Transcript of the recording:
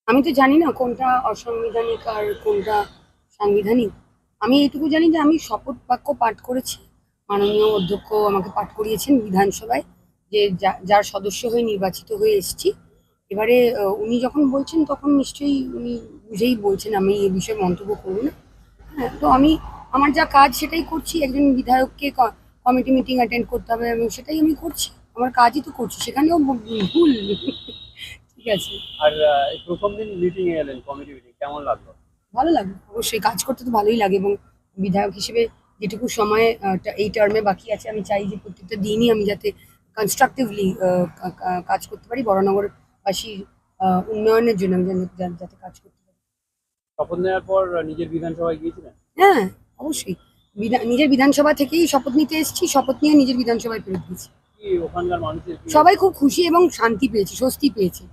আমি তো জানি না কোনটা অসাংবিধানিক আর কোনটা সাংবিধানিক। আমি এইটুকু জানি যে আমি শপথ বাক্য পাঠ করেছি। মাননীয় অধ্যক্ষ আমাকে পাঠ করিয়েছেন বিধানসভায়, যে যার সদস্য হয়ে নির্বাচিত হয়ে এসেছি। এবারে উনি যখন বলছেন তখন নিশ্চয়ই উনি বুঝেই বলছেন, আমি এ বিষয়ে মন্তব্য করব না। হ্যাঁ, তো আমি আমার যা কাজ সেটাই করছি। একজন বিধায়ককে কমিটি মিটিং অ্যাটেন্ড করতে হবে এবং সেটাই আমি করছি। আমার কাজই তো করছি, সেখানেও ভুল। ঠিক আছে। আর এই প্রথম দিন মিটিং এ এলেন, কমিটি মিটিং কেমন লাগলো? ভালো লাগে, অবশ্যই কাজ করতে তো ভালোই লাগে। এবং বিধায়ক হিসেবে যেটুকু সময় এই টার্মে বাকি আছে, আমি চাই যে প্রত্যেকটা দিনই আমি যাতে কনস্ট্রাকটিভলি কাজ করতে পারি বরানগরবাসীর উন্নয়নের জন্য। আমি যাতে কাজ করতে পারি। শপথ নেওয়ার পর নিজের বিধানসভায় গিয়েছিলেন? হ্যাঁ, অবশ্যই। নিজের বিধানসভা থেকেই শপথ নিতে এসেছি, শপথ নিয়ে নিজের বিধানসভায় ফেরত দিয়েছি। কি ওখানকার মানুষের কি? সবাই খুব খুশি এবং শান্তি পেয়েছে, স্বস্তি পেয়েছে।